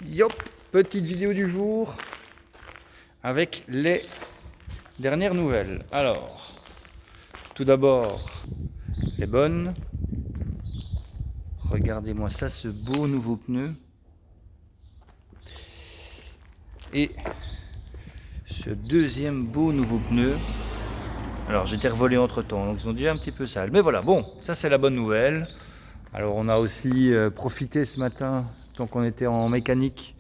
Yop, petite vidéo du jour avec les dernières nouvelles. Alors, tout d'abord, les bonnes. Regardez-moi ça, ce beau nouveau pneu. Et ce deuxième beau nouveau pneu. Alors, j'étais revolé entre temps, donc ils sont déjà un petit peu sales. Mais voilà, bon, ça c'est la bonne nouvelle. Alors, on a aussi profité ce matin, tant qu'on était en mécanique,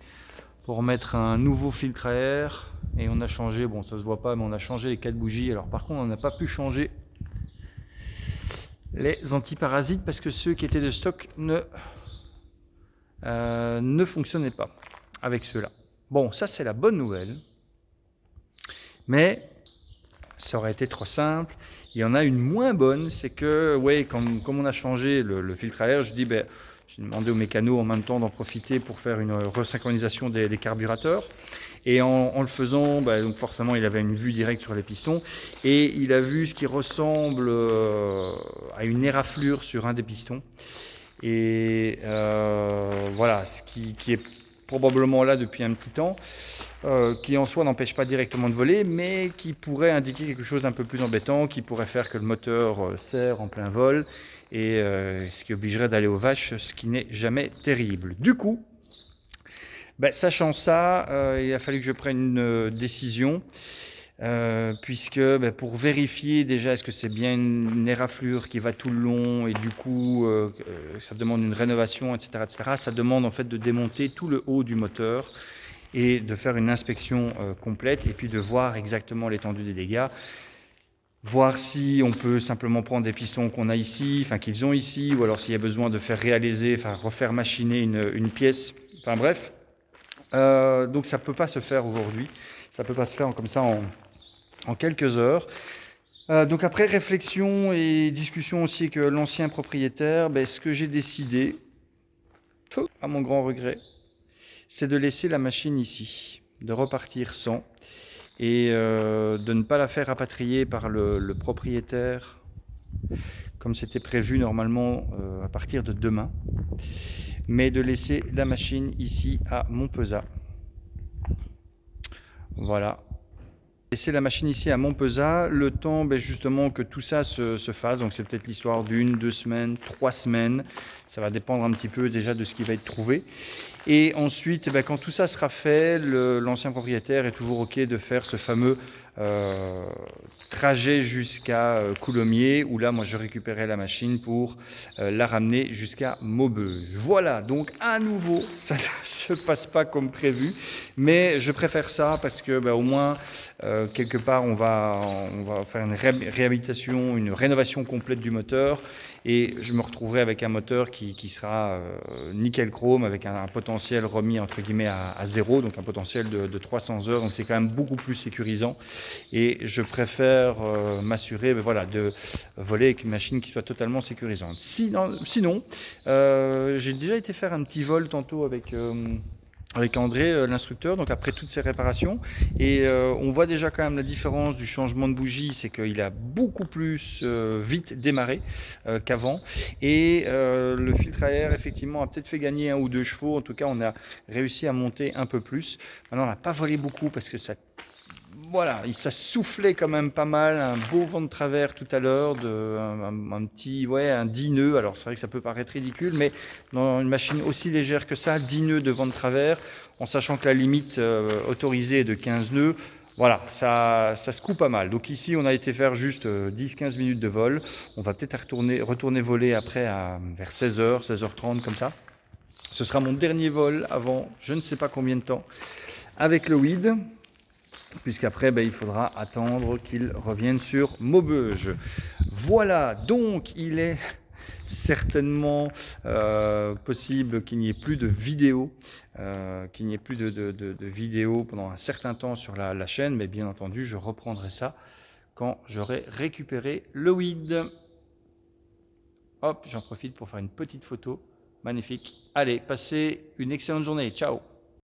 pour mettre un nouveau filtre à air. Et on a changé, bon ça se voit pas, mais on a changé les 4 bougies. Alors par contre on n'a pas pu changer les antiparasites parce que ceux qui étaient de stock ne fonctionnaient pas avec ceux-là. Bon, ça c'est la bonne nouvelle, mais ça aurait été trop simple. Il y en a une moins bonne, c'est que ouais, comme on a changé le filtre à air, je dis ben, j'ai demandé au mécano en même temps d'en profiter pour faire une resynchronisation des carburateurs. Et en le faisant, bah, donc forcément, il avait une vue directe sur les pistons. Et il a vu ce qui ressemble à une éraflure sur un des pistons. Et voilà, ce qui est probablement là depuis un petit temps, qui en soi n'empêche pas directement de voler, mais qui pourrait indiquer quelque chose d'un peu plus embêtant, qui pourrait faire que le moteur serre en plein vol, et ce qui obligerait d'aller aux vaches, ce qui n'est jamais terrible. Du coup, ben, sachant ça, il a fallu que je prenne une décision, puisque ben, pour vérifier déjà est-ce que c'est bien une éraflure qui va tout le long et du coup ça demande une rénovation, etc., etc., ça demande en fait de démonter tout le haut du moteur et de faire une inspection complète et puis de voir exactement l'étendue des dégâts. Voir si on peut simplement prendre des pistons qu'on a ici, enfin qu'ils ont ici, ou alors s'il y a besoin de faire réaliser, enfin refaire machiner une pièce, enfin bref. Donc ça ne peut pas se faire aujourd'hui, ça ne peut pas se faire comme ça en quelques heures. Donc après réflexion et discussion aussi avec l'ancien propriétaire, ben, ce que j'ai décidé, à mon grand regret, c'est de laisser la machine ici, de repartir sans, et de ne pas la faire rapatrier par le propriétaire, comme c'était prévu normalement à partir de demain, mais de laisser la machine ici à Montpezat. Voilà. Laisser la machine ici à Montpezat, le temps ben justement que tout ça se fasse, donc c'est peut-être l'histoire d'une, 2 semaines, 3 semaines, ça va dépendre un petit peu déjà de ce qui va être trouvé. Et ensuite, ben, quand tout ça sera fait, l'ancien propriétaire est toujours OK de faire ce fameux trajet jusqu'à Coulommiers, où là, moi, je récupérais la machine pour la ramener jusqu'à Maubeuge. Voilà, donc à nouveau, ça ne se passe pas comme prévu, mais je préfère ça parce que ben, au moins, quelque part, on va faire une réhabilitation, une rénovation complète du moteur, et je me retrouverai avec un moteur qui sera nickel chrome, avec un potentiel remis entre guillemets à zéro, donc un potentiel de 300 heures, donc c'est quand même beaucoup plus sécurisant, et je préfère m'assurer voilà, de voler avec une machine qui soit totalement sécurisante. Sinon j'ai déjà été faire un petit vol tantôt avec André, l'instructeur, donc après toutes ces réparations, et on voit déjà quand même la différence du changement de bougie, c'est qu'il a beaucoup plus vite démarré qu'avant, et le filtre à air effectivement a peut-être fait gagner 1 ou 2 chevaux, en tout cas on a réussi à monter un peu plus. Maintenant on n'a pas volé beaucoup parce que ça voilà, ça soufflait quand même pas mal, un beau vent de travers tout à l'heure, un petit, ouais, un 10 nœuds. Alors c'est vrai que ça peut paraître ridicule, mais dans une machine aussi légère que ça, 10 nœuds de vent de travers, en sachant que la limite autorisée est de 15 nœuds, voilà, ça se coupe pas mal. Donc ici, on a été faire juste 10-15 minutes de vol. On va peut-être retourner voler après vers 16h, 16h30 comme ça. Ce sera mon dernier vol avant je ne sais pas combien de temps avec le WID, puisqu'après ben, il faudra attendre qu'il revienne sur Maubeuge. Voilà, donc il est certainement possible qu'il n'y ait plus de vidéos, vidéos pendant un certain temps sur la chaîne, mais bien entendu je reprendrai ça quand j'aurai récupéré le WID. Hop, j'en profite pour faire une petite photo magnifique. Allez, passez une excellente journée, ciao.